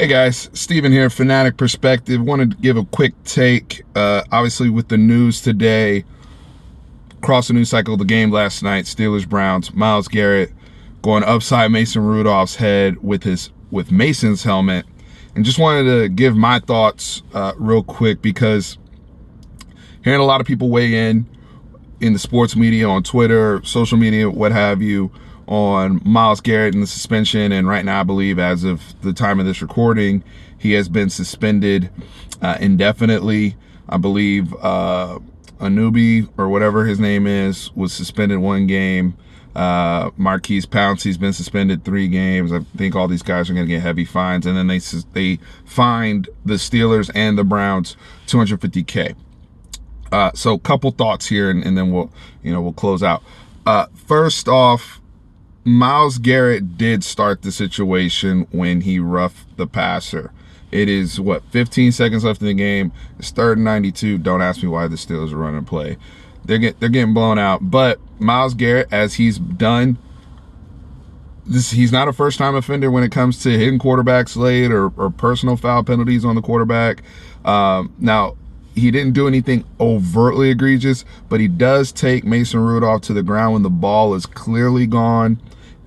Hey guys, Steven here, Fanatic Perspective. Wanted to give a quick take. Obviously, with the news today, across the news cycle, the game last night, Steelers-Browns, Myles Garrett going upside Mason Rudolph's head with Mason's helmet. And just wanted to give my thoughts real quick, because hearing a lot of people weigh in the sports media, on Twitter, social media, what have you, on Myles Garrett and the suspension. And right now, I believe as of the time of this recording, he has been suspended indefinitely. I believe Anubi, or whatever his name is, was suspended 1 game. Marquise Pouncey's been suspended 3 games. I think all these guys are going to get heavy fines. And then they fined the Steelers and the Browns $250K. So a couple thoughts here, and then we'll close out. First off, Myles Garrett did start the situation when he roughed the passer. It is 15 seconds left in the game. It's 3rd and 92. Don't ask me why the Steelers are running play. They're getting blown out. But Myles Garrett, as he's done this, he's not a first-time offender when it comes to hitting quarterbacks late or personal foul penalties on the quarterback. Now, he didn't do anything overtly egregious, but he does take Mason Rudolph to the ground when the ball is clearly gone,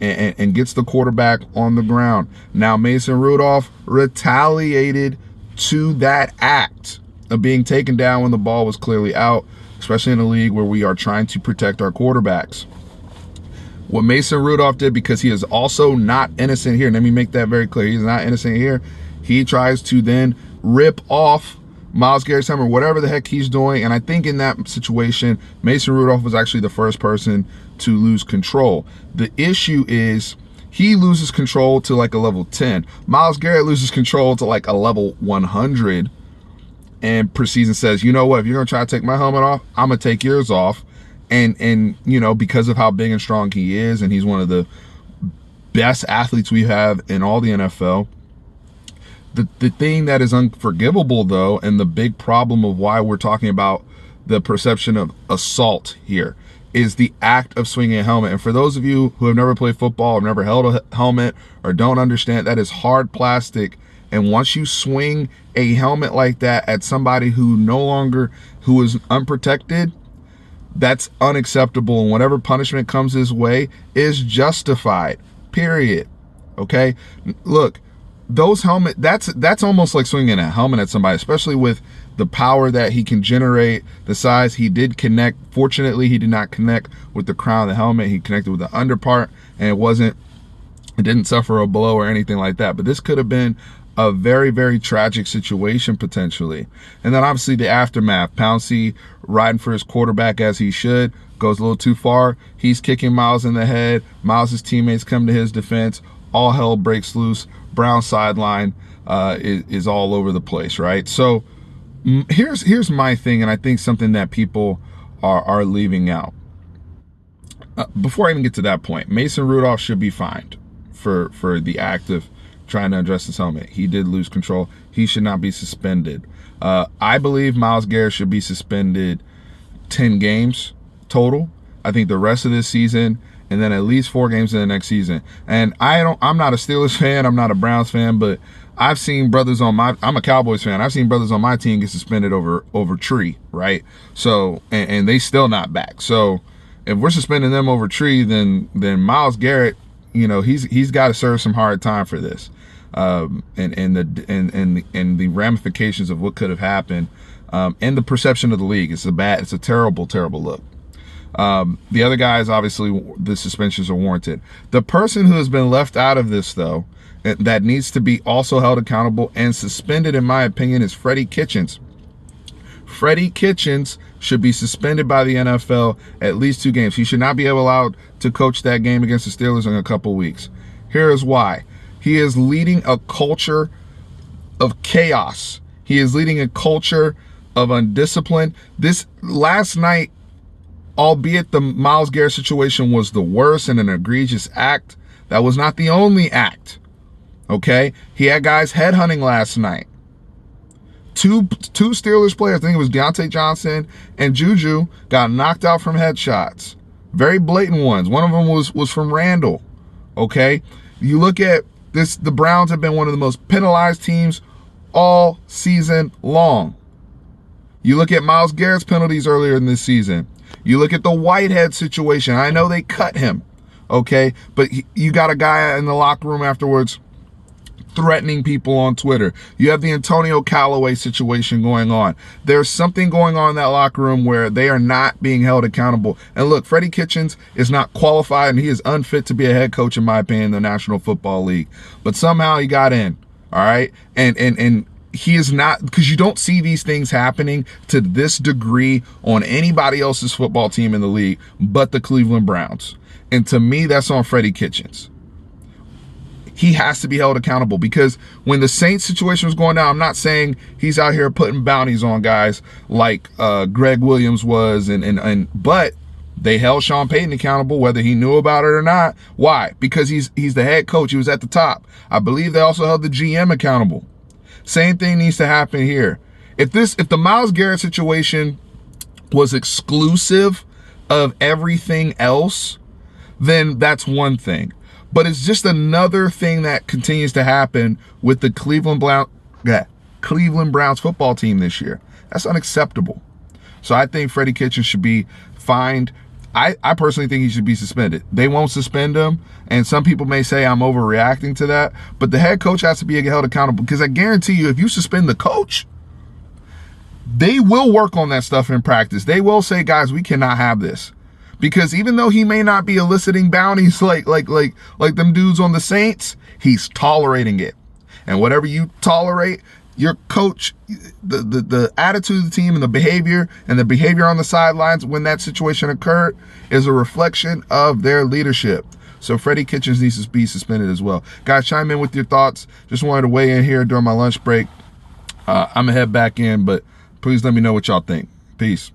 and gets the quarterback on the ground. Now, Mason Rudolph retaliated to that act of being taken down when the ball was clearly out, especially in a league where we are trying to protect our quarterbacks. What Mason Rudolph did, because he is also not innocent here, and let me make that very clear, he's not innocent here, he tries to then rip off Myles Garrett's helmet, or whatever the heck he's doing. And I think in that situation, Mason Rudolph was actually the first person to lose control. The issue is he loses control to like a level 10. Myles Garrett loses control to like a level 100 and proceeds and says, you know what, if you're going to try to take my helmet off, I'm going to take yours off. And because of how big and strong he is, and he's one of the best athletes we have in all the NFL, The thing that is unforgivable, though, and the big problem of why we're talking about the perception of assault here, is the act of swinging a helmet. And for those of you who have never played football, or never held a helmet, or don't understand, that is hard plastic. And once you swing a helmet like that at somebody who is unprotected, that's unacceptable. And whatever punishment comes his way is justified, period. Okay? Look, those helmet, that's almost like swinging a helmet at somebody, especially with the power that he can generate, the size. He did connect. Fortunately, he did not connect with the crown of the helmet. He connected with the underpart, and it didn't suffer a blow or anything like that. But this could have been a very, very tragic situation potentially. And then obviously the aftermath, Pouncey riding for his quarterback as he should, goes a little too far. He's kicking Myles in the head. Myles' teammates come to his defense. All hell breaks loose. Brown sideline is all over the place, right? So here's my thing, and I think something that people are leaving out. Before I even get to that point, Mason Rudolph should be fined for the act of trying to undress his helmet. He did lose control. He should not be suspended. I believe Myles Garrett should be suspended 10 games total. I think the rest of this season, and then at least 4 games in the next season. And I'm not a Steelers fan, I'm not a Browns fan, but I've seen brothers I'm a Cowboys fan. I've seen brothers on my team get suspended over tree, right? So, and they still not back. So if we're suspending them over tree, then Myles Garrett, he's got to serve some hard time for this. And the ramifications of what could have happened, and the perception of the league. It's a terrible, terrible look. The other guys, obviously, the suspensions are warranted. The person who has been left out of this, though, that needs to be also held accountable and suspended, in my opinion, is Freddie Kitchens. Freddie Kitchens should be suspended by the NFL at least 2 games. He should not be allowed to coach that game against the Steelers in a couple weeks. Here is why. He is leading a culture of chaos. He is leading a culture of undiscipline. This last night, albeit the Myles Garrett situation was the worst and an egregious act, that was not the only act. Okay? He had guys headhunting last night. Two Steelers players, I think it was Deontay Johnson and Juju, got knocked out from headshots. Very blatant ones. One of them was from Randall. Okay? You look at The Browns have been one of the most penalized teams all season long. You look at Myles Garrett's penalties earlier in this season. You look at the Whitehead situation. I know they cut him, okay? But you got a guy in the locker room afterwards threatening people on Twitter. You have the Antonio Callaway situation going on. There's something going on in that locker room where they are not being held accountable. And look, Freddie Kitchens is not qualified and he is unfit to be a head coach, in my opinion, in the National Football League. But somehow he got in, all right? And he is not, because you don't see these things happening to this degree on anybody else's football team in the league but the Cleveland Browns. And to me, that's on Freddie Kitchens. He has to be held accountable, because when the Saints situation was going down, I'm not saying he's out here putting bounties on guys like Greg Williams was, but they held Sean Payton accountable, whether he knew about it or not. Why? Because he's the head coach. He was at the top. I believe they also held the GM accountable. Same thing needs to happen here. If the Myles Garrett situation was exclusive of everything else, then that's one thing. But it's just another thing that continues to happen with the Cleveland Browns football team this year. That's unacceptable. So I think Freddie Kitchens should be fined. I personally think he should be suspended. They won't suspend him, and some people may say I'm overreacting to that, but the head coach has to be held accountable, because I guarantee you, if you suspend the coach, they will work on that stuff in practice. They will say, guys, we cannot have this. Because even though he may not be eliciting bounties like them dudes on the Saints, he's tolerating it. And whatever you tolerate, your coach, the attitude of the team and the behavior on the sidelines when that situation occurred is a reflection of their leadership. So Freddie Kitchens needs to be suspended as well. Guys, chime in with your thoughts. Just wanted to weigh in here during my lunch break. I'm going to head back in, but please let me know what y'all think. Peace.